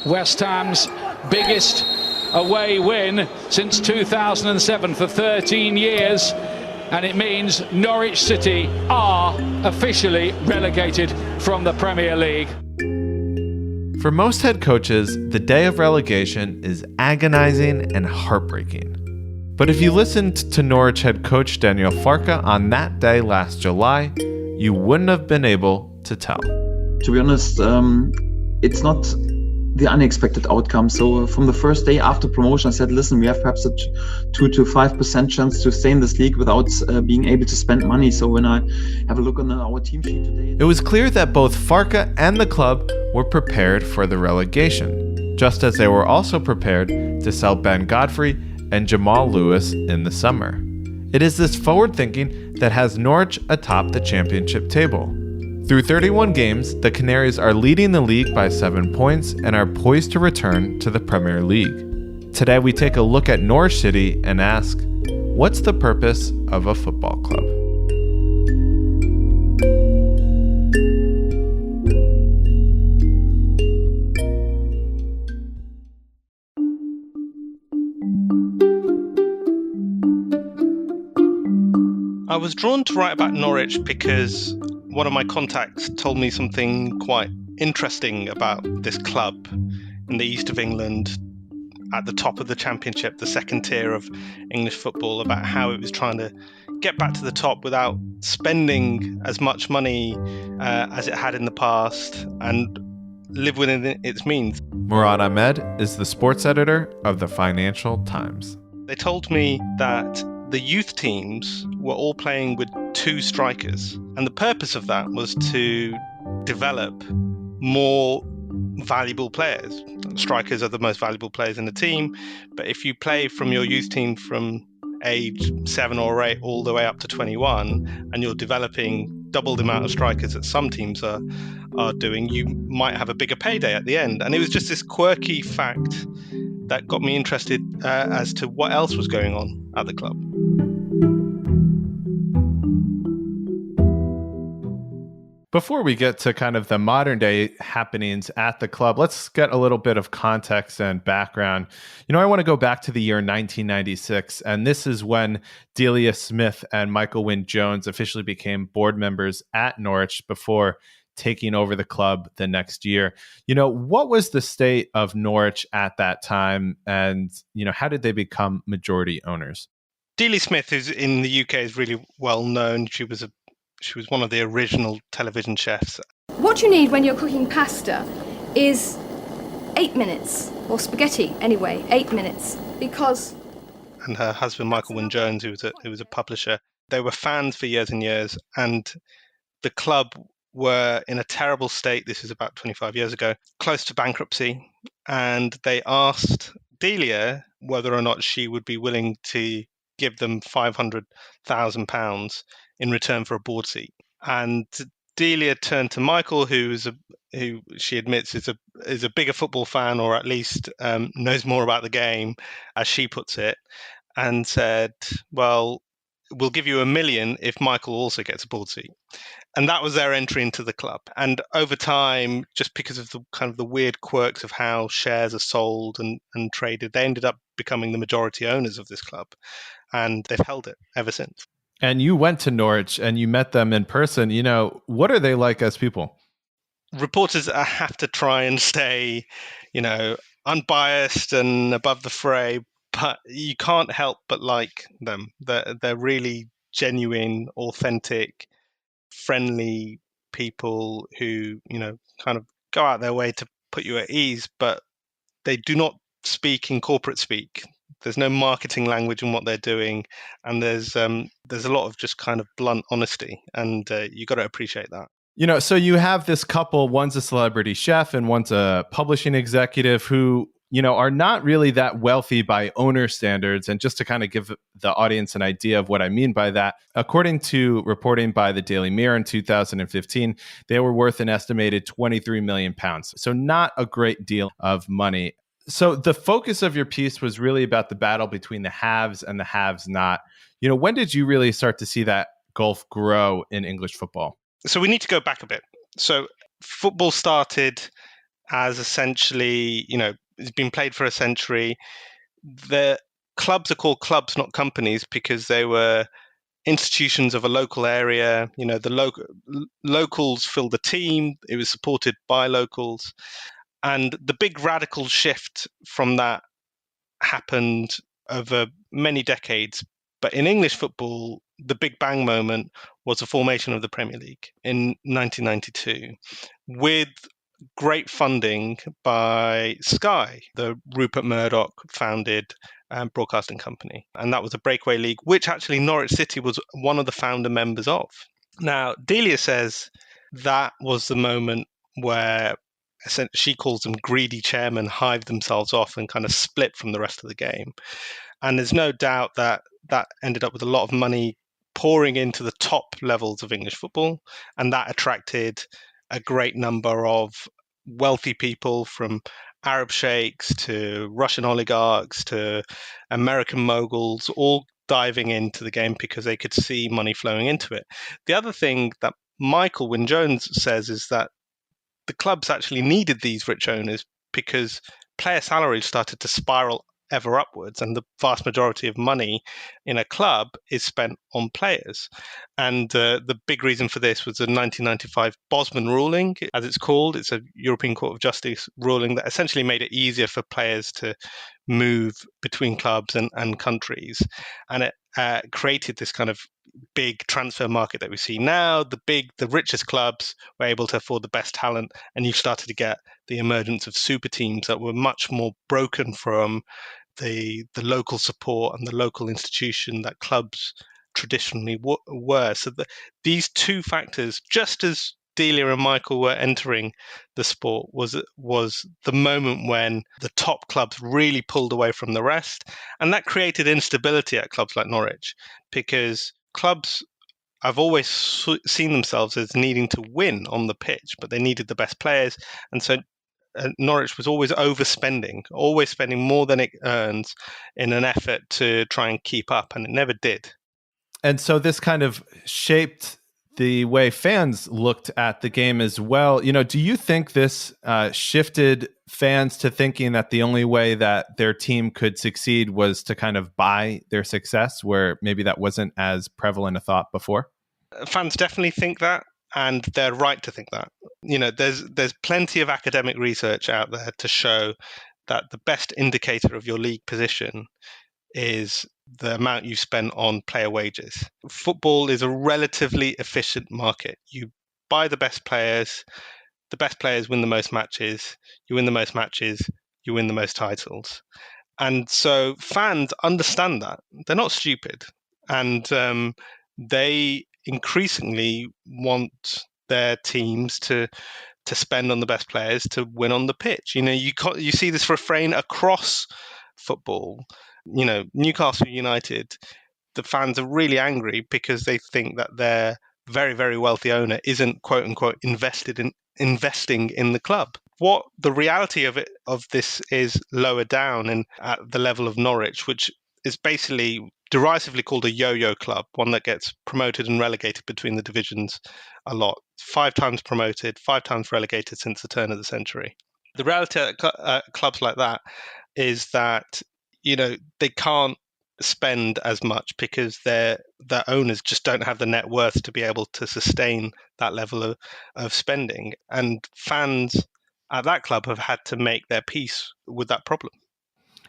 West Ham's biggest away win since 2007 for 13 years. And it means Norwich City are officially relegated from the Premier League. For most head coaches, the day of relegation is agonizing and heartbreaking. But if you listened to Norwich head coach Daniel Farke on that day last July, you wouldn't have been able to tell. To be honest, it's not the unexpected outcome. So from the first day after promotion, I said, listen, we have perhaps a 2 to 5% chance to stay in this league without being able to spend money. So when I have a look on our team sheet today... It was clear that both Farke and the club were prepared for the relegation, just as they were also prepared to sell Ben Godfrey and Jamal Lewis in the summer. It is this forward thinking that has Norwich atop the championship table. Through 31 games, the Canaries are leading the league by 7 points and are poised to return to the Premier League. Today we take a look at Norwich City and ask, what's the purpose of a football club? I was drawn to write about Norwich because one of my contacts told me something quite interesting about this club in the east of England, at the top of the championship, the second tier of English football, about how it was trying to get back to the top without spending as much money as it had in the past and live within its means. Murad Ahmed is the sports editor of the Financial Times. They told me that the youth teams were all playing with 2 strikers. And the purpose of that was to develop more valuable players. Strikers are the most valuable players in the team. But if you play from your youth team from age 7 or 8 all the way up to 21, and you're developing double the amount of strikers that some teams are doing, you might have a bigger payday at the end. And it was just this quirky fact that got me interested as to what else was going on at the club. Before we get to kind of the modern day happenings at the club, let's get a little bit of context and background. I want to go back to the year 1996, and this is when Delia Smith and Michael Wynne-Jones officially became board members at Norwich before taking over the club the next year. What was the state of Norwich at that time, and how did they become majority owners? Delia Smith, who's in the UK, is really well known. She was one of the original television chefs. What you need when you're cooking pasta is 8 minutes, or spaghetti anyway, 8 minutes, because... And her husband, Michael Wynne-Jones, who was a publisher, they were fans for years and years, and the club were in a terrible state. This is about 25 years ago, close to bankruptcy, and they asked Delia whether or not she would be willing to give them £500,000 in return for a board seat. And Delia turned to Michael, who she admits is a bigger football fan, or at least knows more about the game, as she puts it, and said, well, we'll give you £1 million if Michael also gets a board seat. And that was their entry into the club. And over time, just because of the kind of the weird quirks of how shares are sold and traded, they ended up becoming the majority owners of this club. And they've held it ever since. And you went to Norwich and you met them in person. What are they like as people? Reporters have to try and stay, unbiased and above the fray, but you can't help but like them. They're really genuine, authentic, friendly people who, kind of go out their way to put you at ease, but they do not speak in corporate speak. There's no marketing language in what they're doing, and there's a lot of just kind of blunt honesty, and you got to appreciate that. So you have this couple, one's a celebrity chef and one's a publishing executive who, are not really that wealthy by owner standards. And just to kind of give the audience an idea of what I mean by that, according to reporting by the Daily Mirror in 2015, they were worth an estimated £23 million. So not a great deal of money. So the focus of your piece was really about the battle between the haves and the haves not. When did you really start to see that gulf grow in English football? So we need to go back a bit. So football started as essentially, it's been played for a century. The clubs are called clubs, not companies, because they were institutions of a local area. The locals filled the team. It was supported by locals. And the big radical shift from that happened over many decades. But in English football, the big bang moment was the formation of the Premier League in 1992 with great funding by Sky, the Rupert Murdoch founded broadcasting company. And that was a breakaway league, which actually Norwich City was one of the founder members of. Now, Delia says that was the moment where she calls them greedy chairmen hived themselves off and kind of split from the rest of the game. And there's no doubt that that ended up with a lot of money pouring into the top levels of English football, and that attracted a great number of wealthy people, from Arab sheikhs to Russian oligarchs to American moguls, all diving into the game because they could see money flowing into it. The other thing that Michael Wynne-Jones says is that the clubs actually needed these rich owners because player salaries started to spiral ever upwards, and the vast majority of money in a club is spent on players. And the big reason for this was the 1995 Bosman ruling, as it's called. It's a European Court of Justice ruling that essentially made it easier for players to move between clubs and countries. And it created this kind of big transfer market that we see now. The richest clubs were able to afford the best talent, and you started to get the emergence of super teams that were much more broken from the local support and the local institution that clubs traditionally were. So these two factors, just as Delia and Michael were entering the sport, was the moment when the top clubs really pulled away from the rest, and that created instability at clubs like Norwich, because clubs have always seen themselves as needing to win on the pitch, but they needed the best players. And so Norwich was always overspending, always spending more than it earns in an effort to try and keep up, and it never did. And so this kind of shaped the way fans looked at the game as well. Do you think this shifted fans to thinking that the only way that their team could succeed was to kind of buy their success, where maybe that wasn't as prevalent a thought before? Fans definitely think that, and they're right to think that. There's plenty of academic research out there to show that the best indicator of your league position is the amount you spend on player wages. Football is a relatively efficient market. You buy the best players win the most matches, you win the most matches, you win the most titles. And so fans understand that. They're not stupid. And they increasingly want their teams to spend on the best players to win on the pitch. You see this refrain across football. Newcastle United, the fans are really angry because they think that their very, very wealthy owner isn't, quote unquote, investing in the club. What the reality of this is lower down and at the level of Norwich, which is basically derisively called a yo-yo club, one that gets promoted and relegated between the divisions a lot. 5 times promoted, 5 times relegated since the turn of the century. The reality at clubs like that is that they can't spend as much because their owners just don't have the net worth to be able to sustain that level of spending. And fans at that club have had to make their peace with that problem.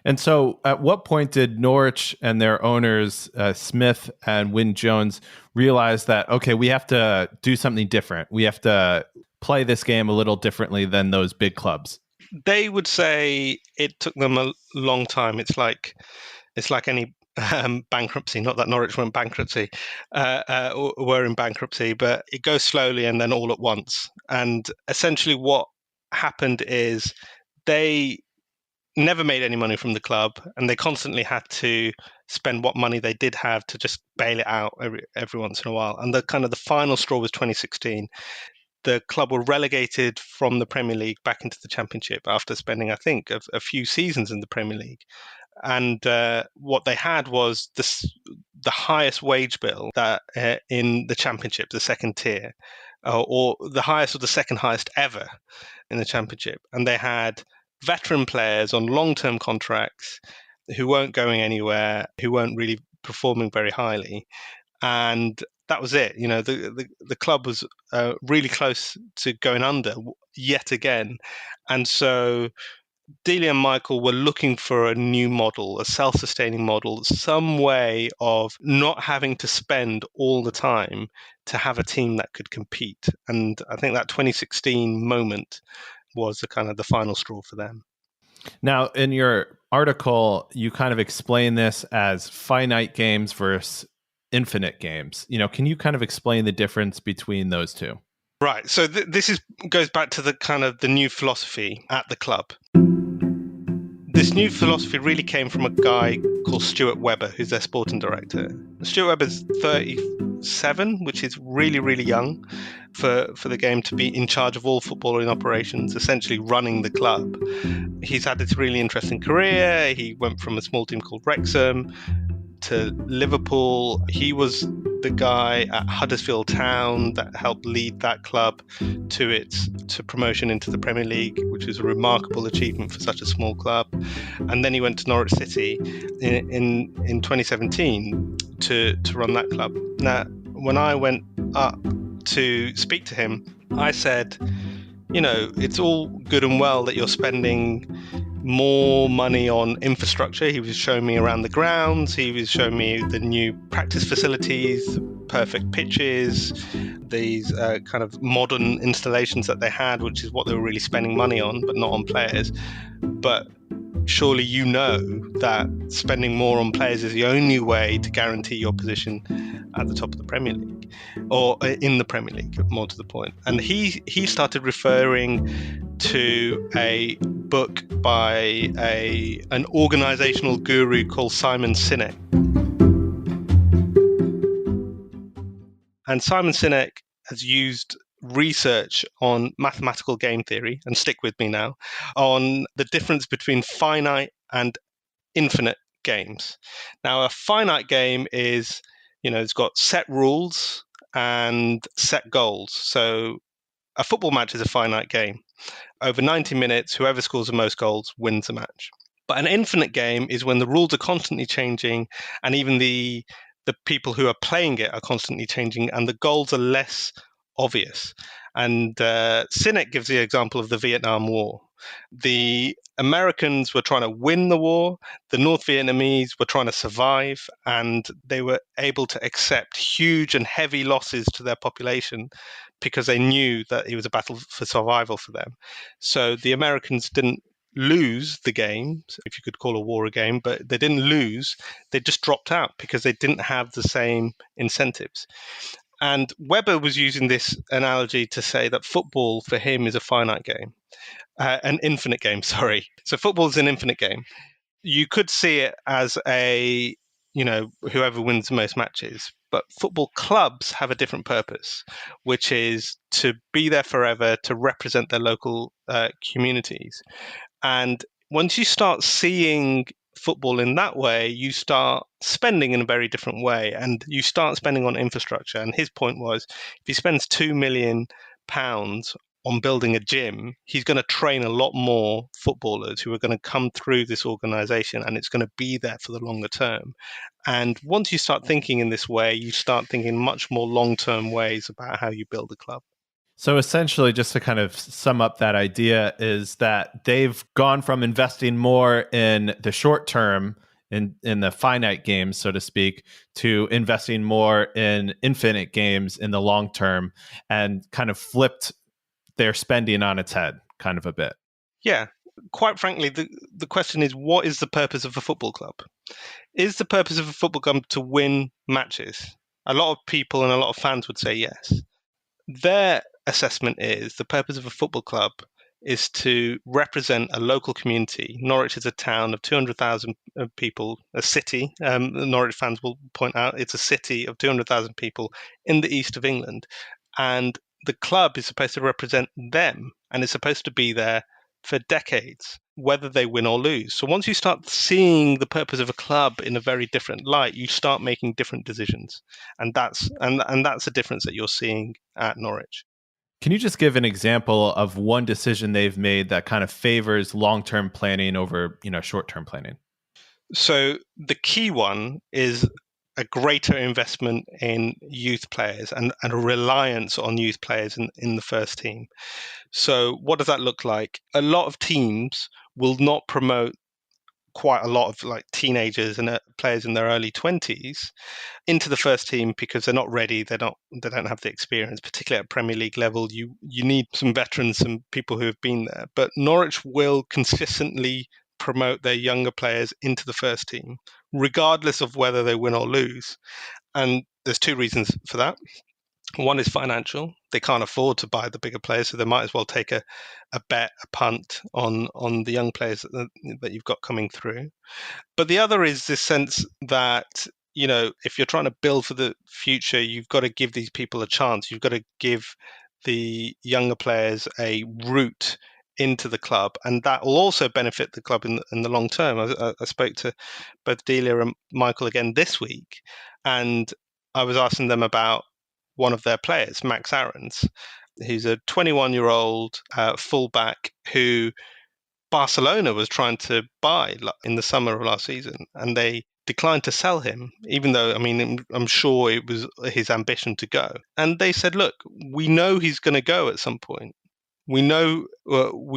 And so at what point did Norwich and their owners, Smith and Wynne-Jones, realize that, okay, we have to do something different. We have to play this game a little differently than those big clubs? They would say it took them a long time. It's like any bankruptcy. Not that Norwich were in bankruptcy, but it goes slowly and then all at once. And essentially what happened is they never made any money from the club, and they constantly had to spend what money they did have to just bail it out every once in a while. And the final straw was 2016. The club were relegated from the Premier League back into the Championship after spending, I think, a few seasons in the Premier League. And what they had was the highest wage bill that in the Championship, the second tier, or the highest or the second highest ever. in the Championship, and they had veteran players on long-term contracts who weren't going anywhere, who weren't really performing very highly, and that was it. The club was really close to going under yet again, and so Delia and Michael were looking for a new model, a self-sustaining model, some way of not having to spend all the time to have a team that could compete. And I think that 2016 moment was the final straw for them. Now, in your article, you kind of explain this as finite games versus infinite games. Can you kind of explain the difference between those two? Right. So this goes back to the new philosophy at the club. This new philosophy really came from a guy called Stuart Webb, who's their sporting director. Stuart Webb is 37, which is really, really young for the game to be in charge of all footballing operations, essentially running the club. He's had this really interesting career. He went from a small team called Wrexham to Liverpool. He was the guy at Huddersfield Town that helped lead that club to promotion into the Premier League, which was a remarkable achievement for such a small club. And then he went to Norwich City in 2017 to run that club. Now, when I went up to speak to him, I said, it's all good and well that you're spending more money on infrastructure. He was showing me around the grounds. He was showing me the new practice facilities, perfect pitches, these kind of modern installations that they had, which is what they were really spending money on, but not on players. But surely you know that spending more on players is the only way to guarantee your position at the top of the Premier League, or in the Premier League, more to the point. And he started referring to a book by an organizational guru called Simon Sinek. And Simon Sinek has used research on mathematical game theory, and stick with me now, on the difference between finite and infinite games. Now, a finite game is, it's got set rules and set goals. So a football match is a finite game. Over 90 minutes, whoever scores the most goals wins the match. But an infinite game is when the rules are constantly changing, and even the people who are playing it are constantly changing, and the goals are less obvious. And Sinek gives the example of the Vietnam War. The Americans were trying to win the war, the North Vietnamese were trying to survive, and they were able to accept huge and heavy losses to their population because they knew that it was a battle for survival for them. So the Americans didn't lose the game, if you could call a war a game, but they didn't lose. They just dropped out because they didn't have the same incentives. And Weber was using this analogy to say that football for him is a finite game, an infinite game, sorry. So football is an infinite game. You could see it as whoever wins the most matches. But football clubs have a different purpose, which is to be there forever, to represent their local communities. And once you start seeing football in that way, you start spending in a very different way, and you start spending on infrastructure. And his point was, if he spends £2 million on building a gym, he's going to train a lot more footballers who are going to come through this organization, and it's going to be there for the longer term. And once you start thinking in this way, you start thinking much more long-term ways about how you build a club. So essentially, just to kind of sum up that idea, is that they've gone from investing more in the short term, in the finite games, so to speak, to investing more in infinite games in the long term, and kind of flipped their spending on its head kind of a bit. Yeah. Quite frankly, the question is, what is the purpose of a football club? Is the purpose of a football club to win matches? A lot of people and a lot of fans would say yes. Their assessment is the purpose of a football club is to represent a local community. Norwich is a town of 200,000 people, a city. Norwich fans will point out it's a city of 200,000 people in the east of England. And the club is supposed to represent them, and is supposed to be there for decades, whether they win or lose. So once you start seeing the purpose of a club in a very different light, you start making different decisions. And that's a difference that you're seeing at Norwich. Can you just give an example of one decision they've made that kind of favors long-term planning over, short-term planning? So the key one is a greater investment in youth players and a reliance on youth players in the first team. So what does that look like? A lot of teams will not promote quite a lot of like teenagers and players in their early 20s into the first team because they're not ready. They don't have the experience, particularly at Premier League level. You need some veterans, some people who have been there. But Norwich will consistently promote their younger players into the first team, regardless of whether they win or lose. And there's two reasons for that. One is financial. They can't afford to buy the bigger players, so they might as well take a bet, a punt on the young players that you've got coming through. But the other is this sense that, if you're trying to build for the future, you've got to give these people a chance. You've got to give the younger players a route into the club, and that will also benefit the club in the long term. I spoke to both Delia and Michael again this week, and I was asking them about one of their players, Max Aarons. He's a 21-year-old fullback who Barcelona was trying to buy in the summer of last season, and they declined to sell him, even though, I'm sure it was his ambition to go. And they said, look, we know he's going to go at some point. We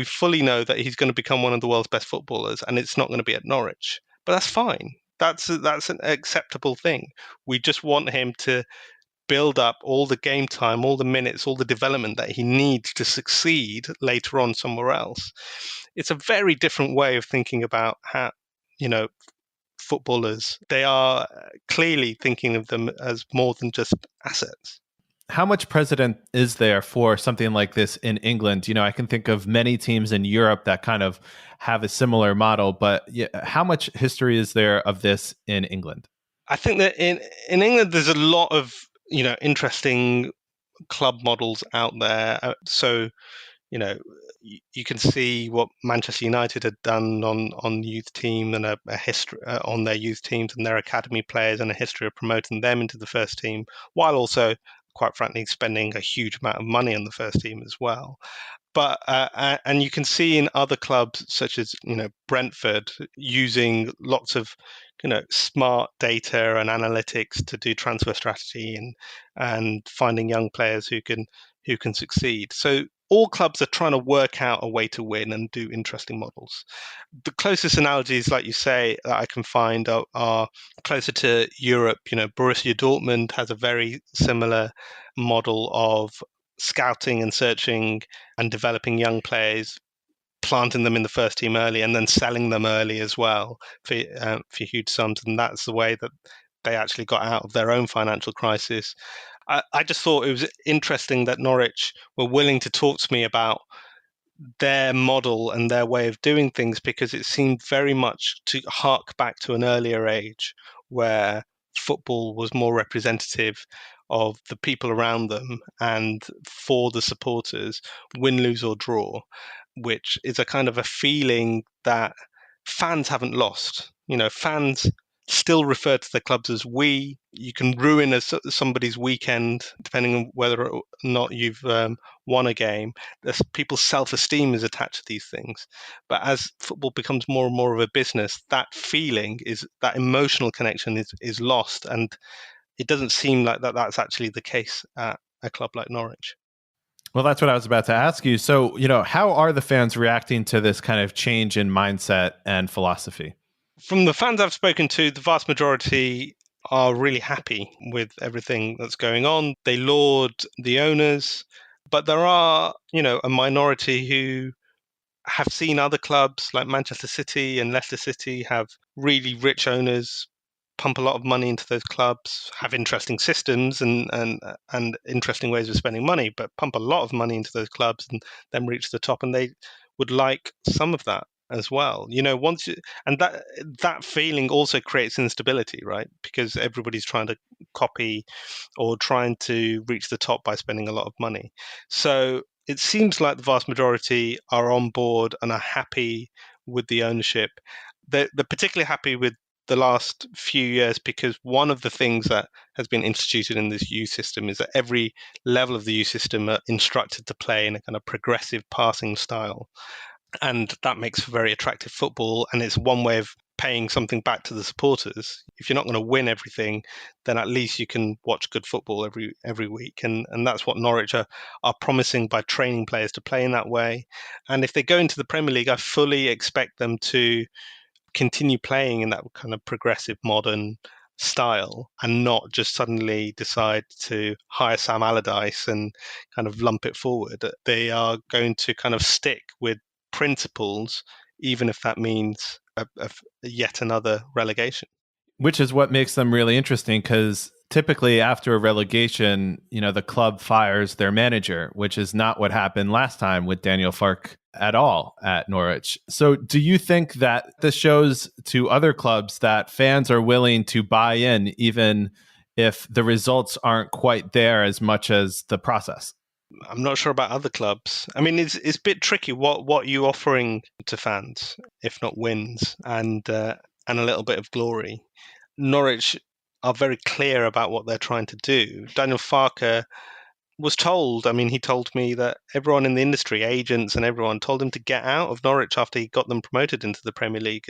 fully know that he's going to become one of the world's best footballers, and it's not going to be at Norwich. But that's fine. That's an acceptable thing. We just want him to build up all the game time, all the minutes, all the development that he needs to succeed later on somewhere else. It's a very different way of thinking about how, footballers. They are clearly thinking of them as more than just assets. How much precedent is there for something like this in England? I can think of many teams in Europe that kind of have a similar model, but how much history is there of this in England? I think that in England, there's a lot of, interesting club models out there. So, you can see what Manchester United had done on the youth team and a history on their youth teams and their academy players and a history of promoting them into the first team, while also, quite frankly, spending a huge amount of money on the first team as well. But and you can see in other clubs such as Brentford using lots of smart data and analytics to do transfer strategy and finding young players who can succeed. So all clubs are trying to work out a way to win and do interesting models. The closest analogies, like you say, that I can find are closer to Europe. Borussia Dortmund has a very similar model of scouting and searching and developing young players, planting them in the first team early and then selling them early as well for huge sums. And that's the way that they actually got out of their own financial crisis. I just thought it was interesting that Norwich were willing to talk to me about their model and their way of doing things, because it seemed very much to hark back to an earlier age where football was more representative of the people around them and for the supporters, win, lose or draw, which is a kind of a feeling that fans haven't lost. Fans still refer to the clubs as we. You can ruin somebody's weekend depending on whether or not you've won a game. People's self-esteem is attached to these things. But as football becomes more and more of a business, that feeling that emotional connection is lost, and it doesn't seem like that's actually the case at a club like Norwich. Well, that's what I was about to ask you. So, how are the fans reacting to this kind of change in mindset and philosophy? From the fans I've spoken to, the vast majority are really happy with everything that's going on. They laud the owners, but there are, a minority who have seen other clubs like Manchester City and Leicester City have really rich owners pump a lot of money into those clubs, have interesting systems and interesting ways of spending money, but pump a lot of money into those clubs and then reach the top. And they would like some of that as well. And that feeling also creates instability, right? Because everybody's trying to copy or trying to reach the top by spending a lot of money. So it seems like the vast majority are on board and are happy with the ownership. They're particularly happy with the last few years, because one of the things that has been instituted in this youth system is that every level of the youth system are instructed to play in a kind of progressive passing style. And that makes for very attractive football. And it's one way of paying something back to the supporters. If you're not going to win everything, then at least you can watch good football every week. And that's what Norwich are promising by training players to play in that way. And if they go into the Premier League, I fully expect them to continue playing in that kind of progressive modern style and not just suddenly decide to hire Sam Allardyce and kind of lump it forward. They are going to kind of stick with principles, even if that means yet another relegation. Which is what makes them really interesting, because typically after a relegation, the club fires their manager, which is not what happened last time with Daniel Farke at all at Norwich. So do you think that this shows to other clubs that fans are willing to buy in, even if the results aren't quite there as much as the process? I'm not sure about other clubs. I mean, it's a bit tricky. What are you offering to fans, if not wins and a little bit of glory? Norwich are very clear about what they're trying to do. Daniel Farke was told, he told me that everyone in the industry, agents and everyone, told him to get out of Norwich after he got them promoted into the Premier League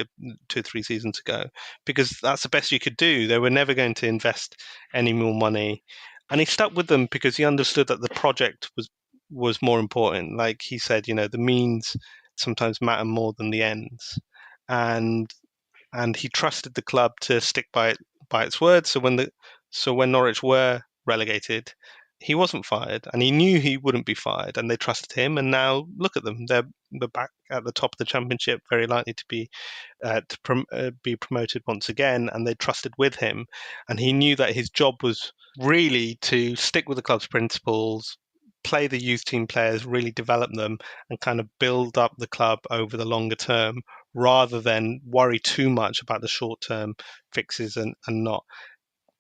2 or 3 seasons ago, because that's the best you could do. They were never going to invest any more money. And he stuck with them because he understood that the project was more important. Like he said, the means sometimes matter more than the ends. And he trusted the club to stick by its word. So when Norwich were relegated, he wasn't fired, and he knew he wouldn't be fired, and they trusted him. And now look at them; they're back at the top of the Championship, very likely to be promoted once again. And they trusted with him, and he knew that his job was really to stick with the club's principles, play the youth team players, really develop them, and kind of build up the club over the longer term, rather than worry too much about the short-term fixes and not.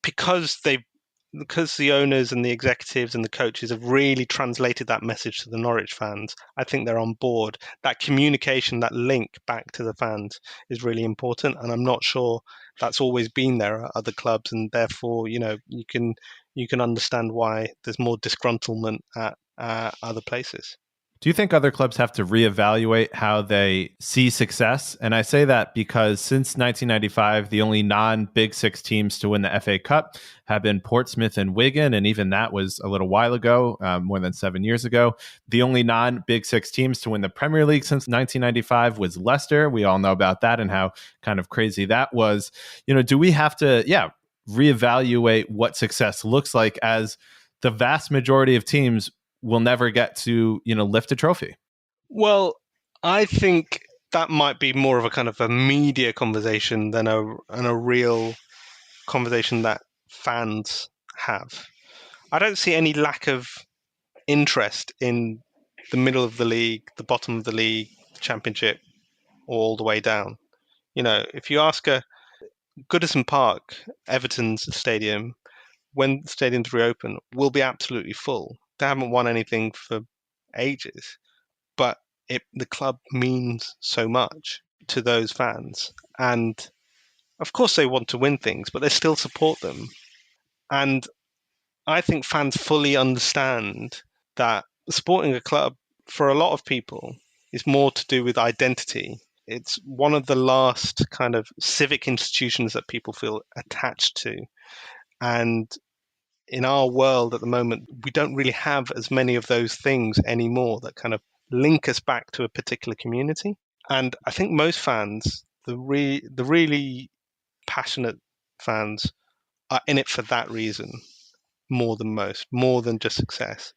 Because the owners and the executives and the coaches have really translated that message to the Norwich fans, I think they're on board. That communication, that link back to the fans is really important, and I'm not sure that's always been there at other clubs, and therefore, you can understand why there's more disgruntlement at other places. Do you think other clubs have to reevaluate how they see success? And I say that because since 1995, the only non-Big Six teams to win the FA Cup have been Portsmouth and Wigan, and even that was a little while ago, more than 7 years ago. The only non-Big Six teams to win the Premier League since 1995 was Leicester. We all know about that and how kind of crazy that was. Do we have to, reevaluate what success looks like, as the vast majority of teams will never get to, lift a trophy? Well, I think that might be more of a kind of a media conversation than a real conversation that fans have. I don't see any lack of interest in the middle of the league, the bottom of the league, the Championship, or all the way down. If you ask Goodison Park, Everton's stadium, when the stadiums reopen, will be absolutely full. They haven't won anything for ages, but the club means so much to those fans. And of course they want to win things, but they still support them. And I think fans fully understand that supporting a club, for a lot of people, is more to do with identity. It's one of the last kind of civic institutions that people feel attached to. And in our world at the moment, we don't really have as many of those things anymore that kind of link us back to a particular community. And I think most fans, the really passionate fans, are in it for that reason more than most, more than just success.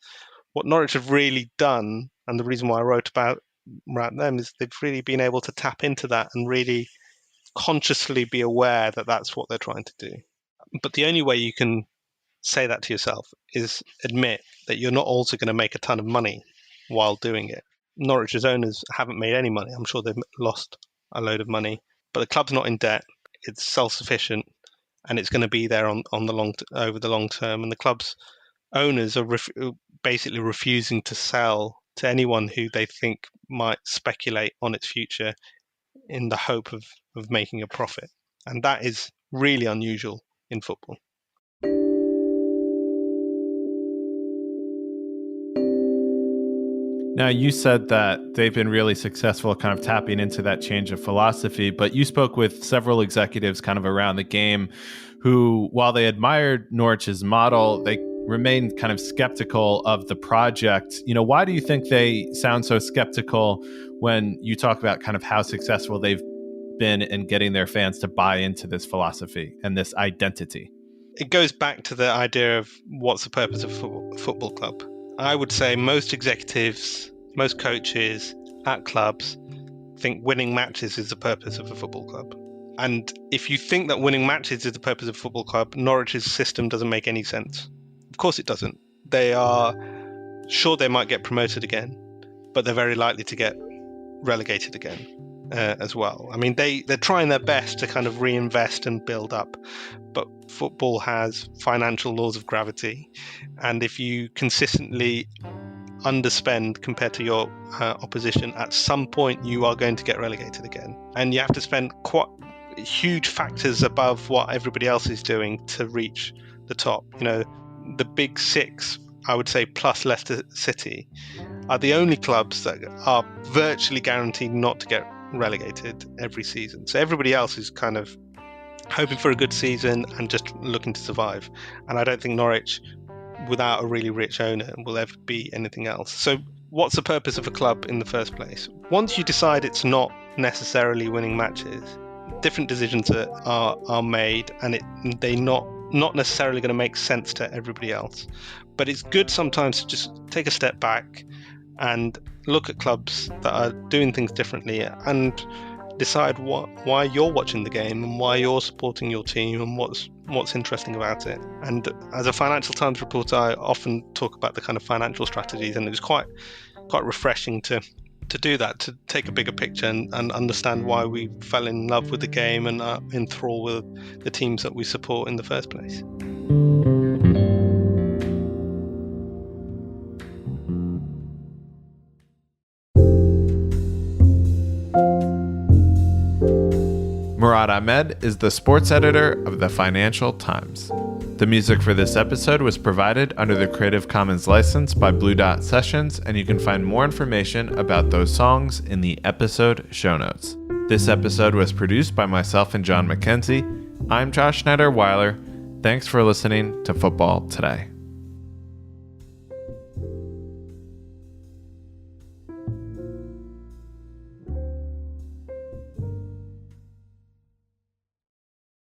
What Norwich have really done, and the reason why I wrote about them, is they've really been able to tap into that and really consciously be aware that that's what they're trying to do. But the only way you can say that to yourself is admit that you're not also going to make a ton of money while doing it. Norwich's owners haven't made any money. I'm sure they've lost a load of money, but the club's not in debt. It's self-sufficient, and it's going to be there over the long term. And the club's owners are basically refusing to sell to anyone who they think might speculate on its future in the hope of making a profit. And that is really unusual in football. Now, you said that they've been really successful kind of tapping into that change of philosophy, but you spoke with several executives kind of around the game who, while they admired Norwich's model, they remained kind of skeptical of the project. Why do you think they sound so skeptical when you talk about kind of how successful they've been in getting their fans to buy into this philosophy and this identity? It goes back to the idea of what's the purpose of a football club. I would say most executives, most coaches at clubs think winning matches is the purpose of a football club. And if you think that winning matches is the purpose of a football club, Norwich's system doesn't make any sense. Of course it doesn't. They are sure they might get promoted again, but they're very likely to get relegated again as well. I mean, they're trying their best to kind of reinvest and build up, but football has financial laws of gravity. And if you consistently underspend compared to your opposition, at some point you are going to get relegated again. And you have to spend quite huge factors above what everybody else is doing to reach the top. The big six, I would say, plus Leicester City, are the only clubs that are virtually guaranteed not to get relegated every season. So everybody else is kind of hoping for a good season and just looking to survive. And I don't think Norwich, without a really rich owner, will ever be anything else. So what's the purpose of a club in the first place? Once you decide it's not necessarily winning matches, different decisions are made, and they're not necessarily going to make sense to everybody else. But it's good sometimes to just take a step back and look at clubs that are doing things differently and decide why you're watching the game and why you're supporting your team and what's interesting about it. And as a Financial Times reporter, I often talk about the kind of financial strategies, and it was quite refreshing to do that, to take a bigger picture and understand why we fell in love with the game and are enthralled with the teams that we support in the first place. Murad Ahmed is the sports editor of the Financial Times. The music for this episode was provided under the Creative Commons license by Blue Dot Sessions, and you can find more information about those songs in the episode show notes. This episode was produced by myself and John McKenzie. I'm Josh Schneider-Weiler. Thanks for listening to Football Today.